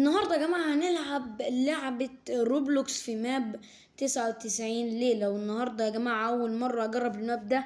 النهارده يا جماعة هنلعب لعبة روبلوكس في ماب 99 ليلة. والنهارده يا جماعة أول مرة أجرب الماب ده،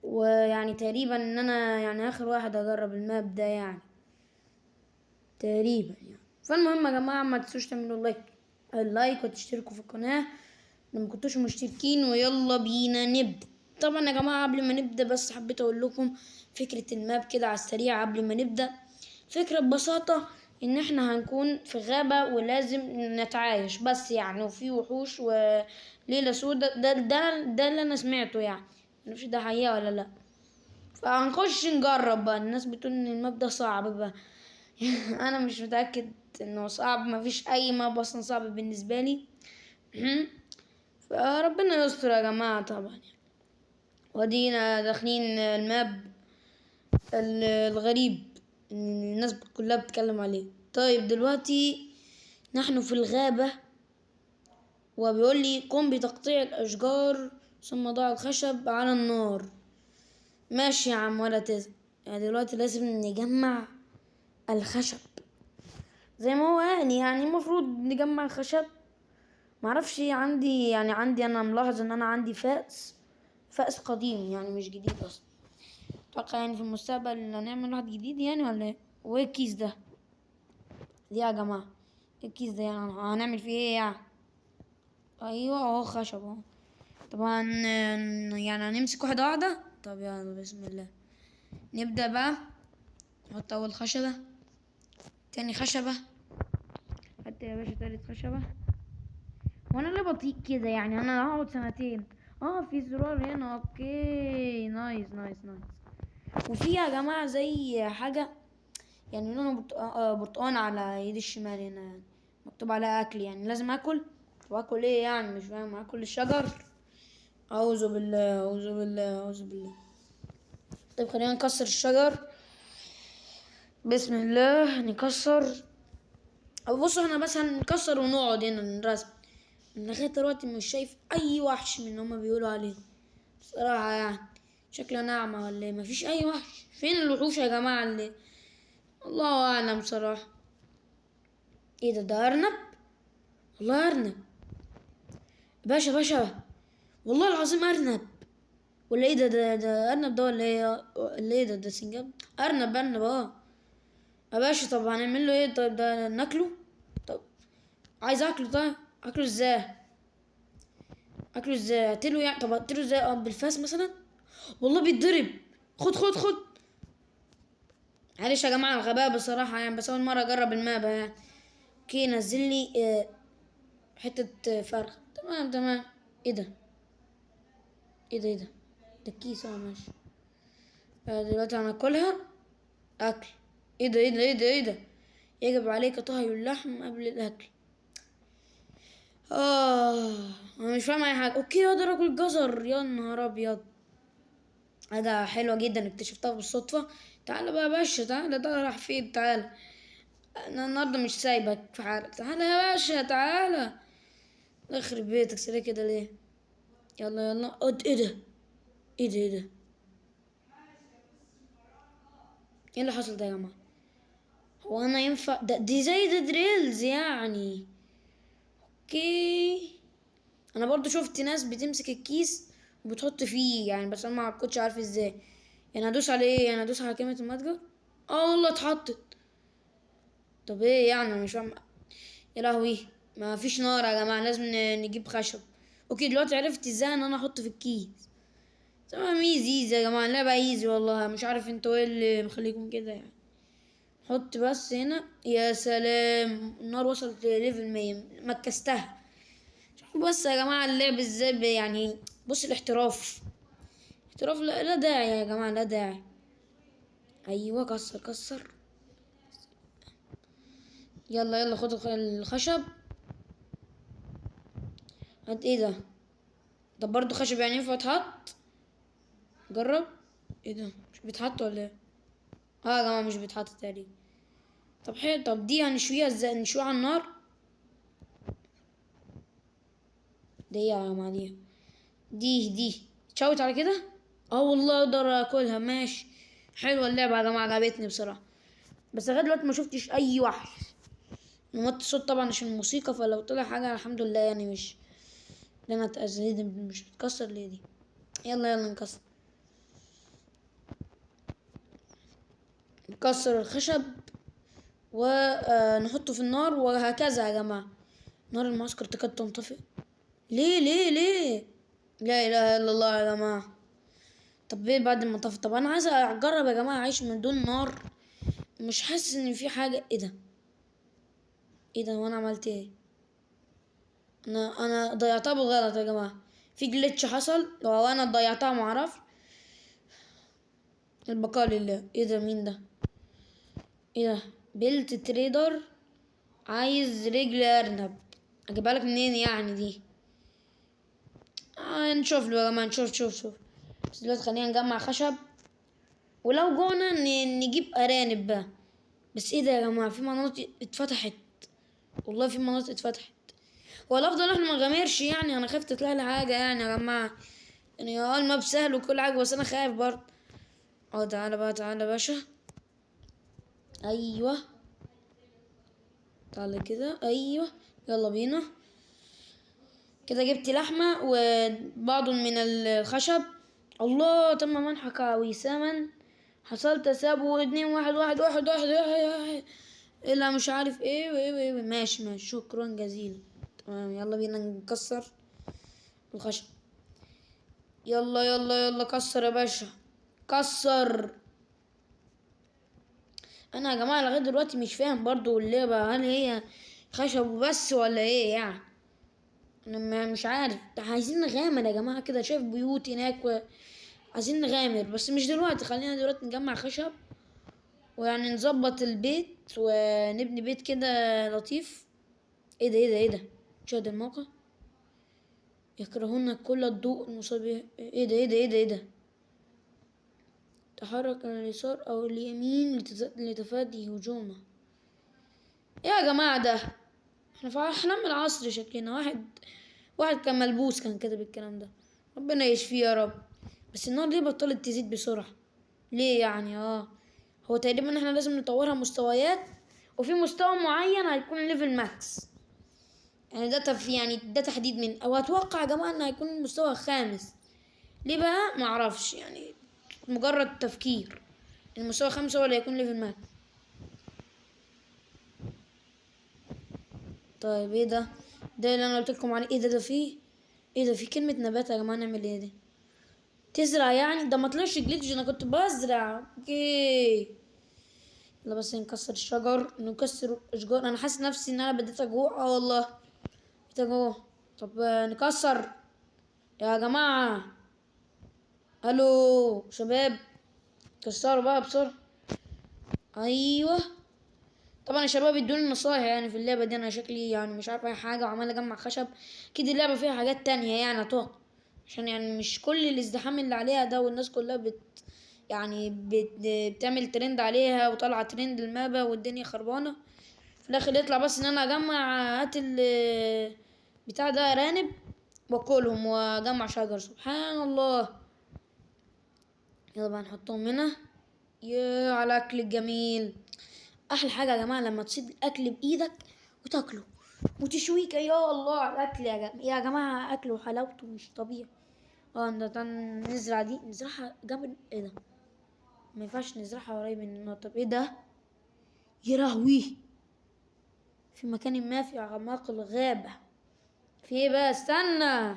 ويعني تقريبا إن أنا يعني آخر واحد أجرب الماب ده يعني تقريبا يعني. فالمهم يا جماعة ما تنسوش تعملوا اللايك وتشتركوا في القناة لما كنتوش مشتركين، ويلا بينا نبدأ. طبعا يا جماعة قبل ما نبدأ بس حبيت أقول لكم فكرة الماب كده على السريع قبل ما نبدأ. فكرة ببساطة إن إحنا هنكون في غابة ولازم نتعايش بس يعني، وفي وحوش وليلة سودة. ده اللي أنا سمعته يعني، معرفش ده حقيقة ولا لأ. فهنخش نجرب بقى. الناس بتقول إن الماب ده صعب بقى. أنا مش متأكد إنه صعب، مفيش أي ماب أصلا صعب بالنسبة لي. فربنا يستر يا جماعة طبعا يعني. ودينا داخلين الماب الغريب اللي الناس كلها بتتكلم عليه. طيب دلوقتي نحن في الغابة، وبيقول لي قم بتقطيع الأشجار ثم ضع الخشب على النار. ماشي يا عم ولا تزن. يعني دلوقتي لازم نجمع الخشب زي ما هو يعني المفروض نجمع الخشب. معرفش عندي انا ملاحظ ان انا عندي فأس قديم يعني مش جديد اصلا. اتوقع يعني في المستقبل هنعمل واحد جديد يعني ولا ايه؟ وايه الكيس ده؟ دي يا جماعة ايه الكيس ده يعني؟ هنعمل فيه ايه يعني؟ ايوه اهو خشب اهو. طبعا يعني هنمسك واحدة واحدة. طب يلا بسم الله نبدأ بقى. نحط اول خشبة، تاني خشبة، حتى يا باشا تالت خشبة. وانا اللي بطيء كده يعني؟ انا هقعد سنتين. في زرار هنا، اوكي نايس نايس نايس. وفي يا جماعة زي حاجة يعني لونه برتقان على ايدي الشمال هنا يعني، مكتوب على اكل يعني لازم اكل. واكل ايه يعني؟ مش فاهم. اكل الشجر؟ اعوذ بالله اعوذ بالله اعوذ بالله. طيب خلينا نكسر الشجر. بسم الله نكسر. او بصوا احنا بس هنكسر ونقعد هنا نرسم. من لغاية دلوقتي مش شايف اي وحش من اللي هما بيقولوا عليه بصراحة يعني. شكله ناعمة ولا ايه؟ مفيش اي وحش. فين الوحوش يا جماعة اللي الله اعلم صراحة. ايه ده ارنب؟ والله ارنب. باشا باشا والله العظيم ارنب. ولا ايه ده ارنب ده ولا ايه؟ ولا ايه ده سنجاب؟ ارنب يا باشا. طب هنعمل له ايه؟ طيب ده ناكله؟ طب عايز اكله. طيب اكله ازاي؟ اكله ازاي؟ اقتله يعني؟ طب اقتله ازاي؟ بالفاس مثلا؟ والله بيتضرب. خد خد خد. معلش يا جماعه الغباء بصراحه يعني، بس اول مره اجرب المابا يعني. اوكي نزل لي حته فرخ. تمام تمام. ايه ده؟ ايه ده؟ ده الكيس ماشي. دلوقتي هناكلها اكل. ايه ده؟ يجب عليك طهي اللحم قبل الاكل. انا مش فاهم اي حاجه. اوكي اقدر اكل جزر؟ يا نهار ابيض. حاجه حلوه جدا اكتشفتها بالصدفه. تعالى بقى يا باشا، تعالى. ده راح فين؟ تعالى. انا النهارده مش سايبك في حالك. تعالى يا باشا تعالى. يخرب بيتك سريع كده ليه؟ يلا يلا. ايه ده؟ ايه ده؟ ايه اللي حصل ده يا جماعه؟ هو انا ينفع دي زي دريلز يعني؟ اوكي. انا برضو شفت ناس بتمسك الكيس وبتحط فيه يعني، بس انا ما كنتش عارف ازاي يعني. ادوس على ايه يعني؟ ادوس على كلمة المتجر؟ والله اتحطت. طب ايه يعني؟ أنا مش فاهم. يا لهوي. ما فيش نار يا جماعة، لازم نجيب خشب. اوكي دلوقتي عرفت ازاي ان انا احط في الكيس. تمام ايزي يا جماعة. اللعبة ايزي والله. مش عارف انتوا ايه اللي مخليكم كده يعني. حط بس هنا. يا سلام النار وصلت لليفل 100. مكستها. بص يا جماعة اللعب ازاي يعني. بص الاحتراف. احتراف. لا داعي يا جماعة، لا داعي. ايوه كسر كسر. يلا يلا خد الخشب. هات ايه ده؟ ده برضو خشب يعني ينفع يتحط؟ جرب. ايه ده مش بيتحط ولا ايه؟ يا جماعة مش بيتحط تقريبا. طب حلو. طب دي هنشويها ازاي؟ نشويها على النار؟ دي يا جماعة دي تشوت على كده. والله اقدر اكلها. ماشي. حلوة اللعبة يا جماعة، عجبتني بصراحة. بس لغاية دلوقتي ما شفتش اي وحش. نمط الصوت طبعا عشان الموسيقى، فلو طلع حاجة الحمد لله يعني مش لنا تأذيد، مش بتكسر ليه دي. يلا نكسر. نكسر الخشب ونحطه في النار، وهكذا يا جماعة. نار المعسكر تكاد تنطفئ. ليه؟ لا اله الا الله يا جماعة. طب ايه بعد ما طفى؟ طب انا عايز اجرب يا جماعة اعيش من دون نار. مش حاسس ان في حاجة. ايه ده وانا عملت ايه؟ انا ضيعتها بالغلط يا جماعة. في جلitch حصل وانا ضيعتها معرفش. البقاء لله. ايه ده؟ مين ده؟ ايه ده؟ بيلت تريدر عايز رجل ارنب. اجيبها لك منين يعني دي؟ نشوف له يا جماعة. نشوف. بس دلوقتي خلينا نجمع خشب، ولو جونا نجيب ارانب بقى. بس ايه ده يا جماعة؟ في مناطق اتفتحت. والله في مناطق اتفتحت. هو الافضل احنا ما نغامرش يعني. انا خايف تطلع لي حاجة يعني يا جماعة. يعني الماب سهل وكل حاجة، بس انا خايف برضه. تعالى بقى، تعالى يا باشا. ايوه تعالى كده. ايوه يلا بينا. كده جبت لحمة وبعض من الخشب. الله تم منحك وساما. حصل تسابق 2-1-1-1-1-1. الا مش عارف ايه وايه. ماشي شكرا جزيلا. تمام يلا بينا نكسر الخشب. يلا كسر يا باشا. كسر. انا يا جماعة لغاية دلوقتي مش فاهم برضو اللعبة، هل هي خشب وبس ولا ايه يعني؟ انا مش عارف. عايزين نغامر يا جماعة كده. شايف بيوت هناك عايزين نغامر، بس مش دلوقتي. خلينا دلوقتي نجمع خشب، ويعني نظبط البيت ونبني بيت كده لطيف. ايه ده؟ شاهد الموقع. يكرهون كل الضوء المصاب به. ايه ده؟ تحرك على اليسار او اليمين لتفادي هجومه. ايه يا جماعة ده؟ احنا في احلام العصر شكلنا. واحد كان ملبوس كان كاتب الكلام ده. ربنا يشفيه يا رب. بس النار ليه بطلت تزيد بسرعة؟ ليه يعني؟ هو تقريبا احنا لازم نطورها مستويات، وفي مستوى معين هيكون ليفل ماكس. يعني ده تحديد من، او اتوقع يا جماعة ان هيكون المستوى الخامس. ليه بقى؟ معرفش يعني. مجرد تفكير. المستوى 5 هو اللي هيكون ليفل ماكس. طيب ايه ده؟ ده اللي انا قلت لكم عليه. ايه ده فيه؟ ايه ده؟ في كلمة نبات يا جماعة. نعمل ايه دي؟ تزرع يعني؟ ده ما طلعش جليتش، انا كنت بزرع. اوكي. يلا بس نكسر الشجر. نكسر اشجار. انا حاسس نفسي ان انا بديت اجوع. والله بديت اجوع. طب نكسر يا جماعة. الو شباب، كسروا بقى بسرعة. ايوه. طبعا يا شباب ادوني نصايح يعني في اللعبة دي. انا شكلي يعني مش عارف اي حاجة وعمال اجمع خشب. اكيد اللعبة فيها حاجات تانية يعني اتوقع. عشان يعني مش كل الازدحام اللي عليها ده والناس كلها يعني بتعمل ترند عليها وطالعة ترند المابا والدنيا خربانة. في الاخر يطلع بس ان انا اجمع هات بتاع ده ارانب واكلهم واجمع شجر. سبحان الله. يلا بقى نحطهم هنا. يا على الاكل الجميل. احلى حاجه يا جماعه لما تصيد الاكل بايدك وتاكله وتشويك. يا الله على الاكل يا جماعه. اكله وحلاوته مش طبيعي. ده نزرع دي. نزرعها جنب. ايه ده؟ ما ينفعش نزرعها قريب من النار. طب ايه ده؟ يا لهوي. في مكان ما في اعماق الغابه. في ايه بقى؟ استنى.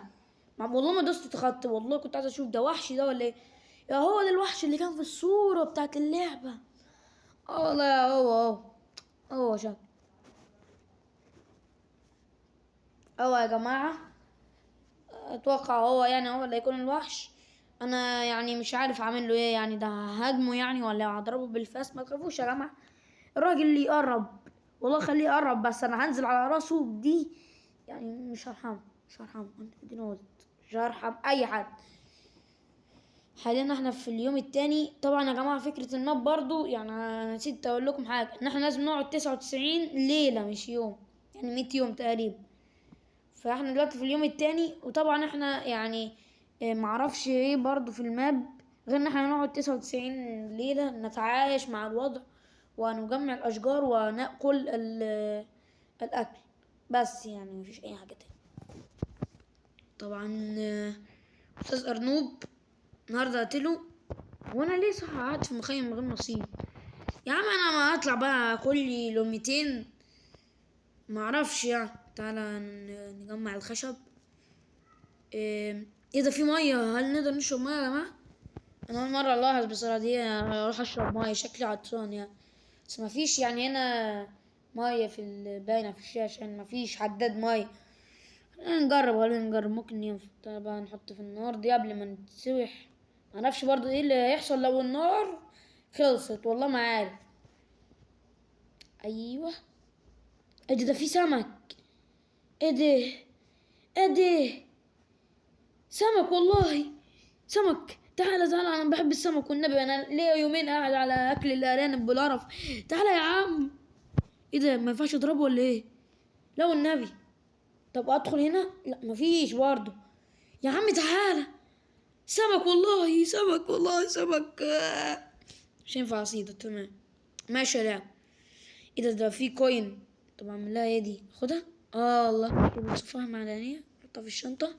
والله ما دوست خط. والله كنت عايز اشوف ده وحش ده ولا ايه. يا هو ده الوحش اللي كان في الصوره بتاعت اللعبه. والله هو شكل. يا جماعه. اتوقع هو يعني هو اللي هيكون الوحش. انا يعني مش عارف اعمل له ايه يعني. ده ههاجمه يعني ولا هضربه بالفاس؟ ما تخافوش يا جماعه. الراجل اللي يقرب والله خليه يقرب، بس انا هنزل على راسه دي. يعني مش هرحمه. اديني وقت. مش هرحم اي حد. حاليا احنا في اليوم التاني. طبعا يا جماعه فكره الماب برضو يعني أنا نسيت اقول لكم حاجه، ان احنا لازم نقعد 99 ليله مش يوم. يعني 100 يوم تقريبا. فاحنا دلوقتي في اليوم التاني، وطبعا احنا يعني معرفش ايه برضو في الماب غير ان احنا نقعد 99 ليلة نتعايش مع الوضع، ونجمع الاشجار ونأكل الاكل بس، يعني مفيش اي حاجة تاني. طبعا استاذ ارنوب النهارده قتله، وانا ليه صح قعدت في مخيم من غير نصيب؟ يا عم انا ما هطلع بقى كل يوميتين، ما اعرفش يعني. تعالى نجمع الخشب. ايه ده، في ميه؟ هل نقدر نشرب ميه يا جماعه؟ انا اول مره الاحظ بصراحه دي، اروح اشرب ميه شكلي عطشان يعني. بس ما فيش يعني هنا ميه في باينه في الشاشه، يعني ما فيش حداد ميه. خلينا نجرب ممكن ينفع. تعالى بقى نحط في النار دي قبل ما نتسوح. ما اعرفش برضو ايه اللي هيحصل لو النار خلصت، والله ما عارف. ايوه. ايه ده في سمك. ايه ده، ايه ده، سمك والله، سمك. تعالى تعالى، انا بحب السمك والنبي، انا ليا يومين قاعد على اكل الارانب بالقرف. تعالى يا عم. ايه ده، ما ينفعش اضربه ولا ايه؟ لا والنبي. طب ادخل هنا؟ لا مفيش برضه. يا عم تعالى. سمك والله، سمك والله، سمك. مش ينفع اصيده. تمام ماشي يا لعب. ايه ده في كوين. طب اعمل لها ايه دي؟ خدها. الله، بتصفها معدنية، حطها في الشنطة.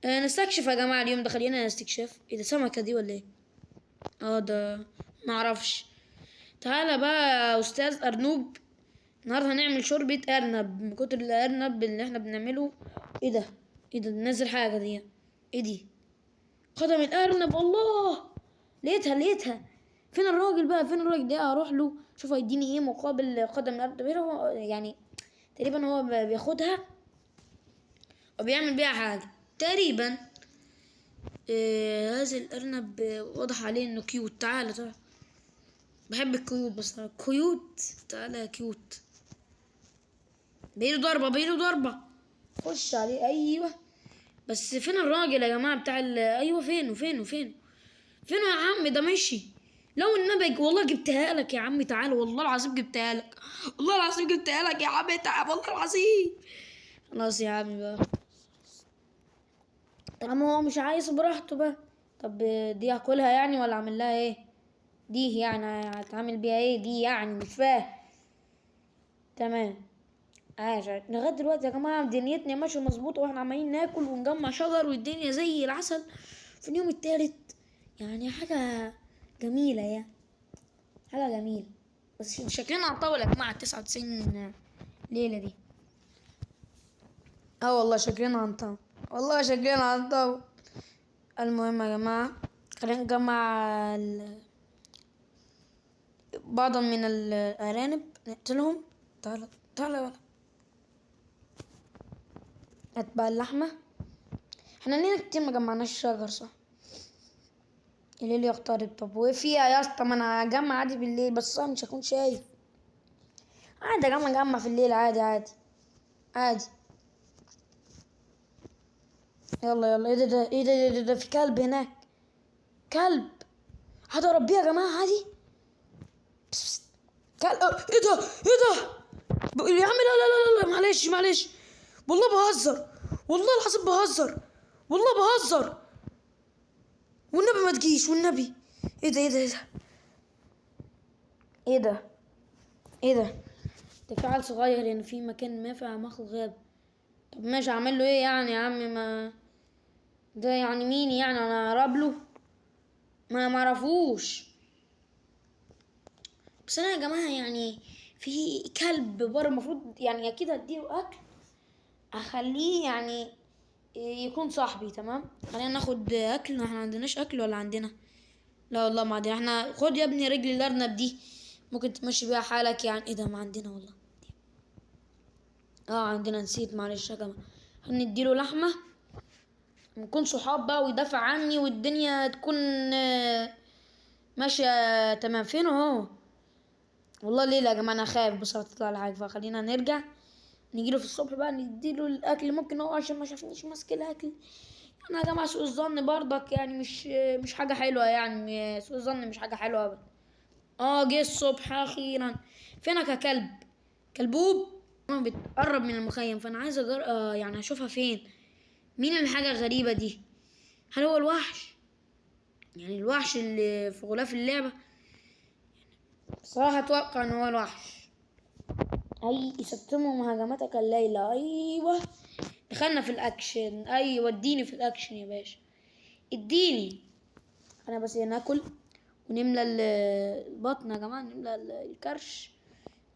نستكشف يا جماعة اليوم ده، خلينا استكشاف. ايه ده، سمكة دي ولا ايه؟ ده معرفش. تعالى بقى يا استاذ ارنوب، النهارده هنعمل شوربة ارنب من كتر الارنب اللي احنا بنعمله. ايه ده، ايه ده، ننزل حاجة دي. ايه دي، قدم الارنب. الله، لقيتها. فين الراجل بقى، فين الراجل ده؟ اروح له شوف هيديني ايه مقابل قدم الارنب. يعني تقريبا هو بياخدها وبيعمل بيها حاجة تقريبا. هذا الارنب واضح عليه انه كيوت. تعالى. بحب الكيوت بس كيوت. تعالى يا كيوت. بيله ضربة. خش عليه. ايوه. بس فين الراجل يا جماعة بتاع ايوه، فينه يا عم؟ ده مشي. لو النبي والله جبتها لك يا عم. تعالى والله العظيم جبتها لك، والله العظيم جبتها لك يا عم. تعالى والله العظيم. خلاص يا عم بقى، طالما هو مش عايز براحته بقى. طب دي هاكلها يعني ولا اعمل لها ايه؟ دي يعني هتعمل بيها ايه دي يعني؟ مش فاهم. تمام. لغايه دلوقتي يا جماعه دنيتنا ماشيه مظبوطه، واحنا عمالين ناكل ونجمع شجر والدنيا زي العسل في اليوم التالت. يعني حاجه جميله يعني، حاجه جميله. بس شكلنا هنطول يا جماعه 99 ليله دي. والله شكلنا هنطول، والله شكلنا هنطول. المهم يا جماعه، خلينا نجمع بعضا من الارانب نقتلهم. تعالى ولا هات بقى اللحمه. احنا لينا كتير ما جمعناش شجر، صح؟ الليل يقترب. طب وايه فيها يا اسطى؟ ما انا هجمع عادي بالليل، بس انا مش هكون شايف. عادي اجمع في الليل، عادي. يلا. ايه ده في كلب هناك. كلب. هربيه يا جماعه عادي. بس. كلب. ايه ده يا عم، لا معلش. والله بهزر، والله العظيم بهزر، والله بهزر. والنبي ما تجيش والنبي. ايه ده ايه ده ايه ده ده في عيل صغير يعني في مكان ما في اعماق الغاب. طب ماشي، اعمل له ايه يعني يا عم؟ ما ده يعني مين يعني؟ انا اقرب له؟ ما انا معرفوش. بس انا يا جماعه يعني في كلب بره، المفروض يعني اكيد هديله اكل، اخليه يعني يكون صاحبي. تمام، خلينا ناخد اكل. احنا عندناش اكل ولا عندنا؟ لا والله ما عندنا. احنا خد يا ابني رجل الارنب دي، ممكن تمشي بيها حالك يعني. ايه ده، ما عندنا والله. عندنا، نسيت معلش يا جماعه. هنديله لحمه نكون صحاب بقى، ويدافع عني والدنيا تكون ماشيه تمام. فين هو؟ والله ليلة يا جماعه انا خايف بصراحه تطلع الحاجه، فخلينا نرجع نجيله في الصبح بقى نديله الاكل. ممكن هو عشان ما شافنيش ماسك الاكل. انا يا جماعه سوء الظن برضك يعني مش حاجه حلوه يعني. سوء الظن مش حاجه حلوه ابدا. جه الصبح اخيرا. فينك يا كلب؟ كلبوب. بتقرب من المخيم، فانا عايز يعني اشوفها فين. مين الحاجه الغريبه دي؟ هل هو الوحش؟ يعني الوحش اللي في غلاف اللعبه؟ بصراحه اتوقع ان هو الوحش. اي ستتم هجماتك الليلة. ايوه دخلنا في الاكشن. ايوه اديني في الاكشن يا باشا، اديني. انا بس ناكل ونملى البطن يا جماعة، نملى الكرش.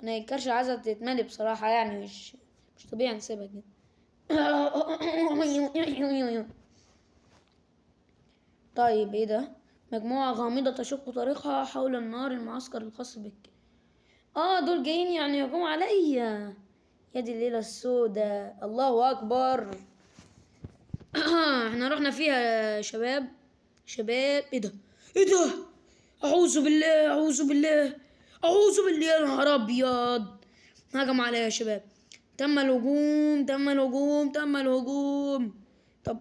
انا الكرش عايزة تتملي بصراحة، يعني مش طبيعي نسيبها كده. طيب ايه ده؟ مجموعة غامضة تشق طريقها حول النار، المعسكر الخاص بك. اه دول جايين يعني يهجموا عليا. يا دي الليلة السوداء، الله اكبر. احنا رحنا فيها يا شباب. شباب ايه ده؟ ايه ده؟ اعوذ بالله اعوذ بالله اعوذ بالله، يا نهار ابيض. هجم عليا يا شباب. تم الهجوم تم الهجوم تم الهجوم. طب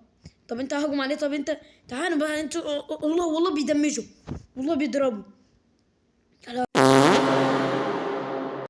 طب انت هجم عليه. طب انت تعالوا بقى انتوا. الله والله بيدمجوا، والله بيضربوا.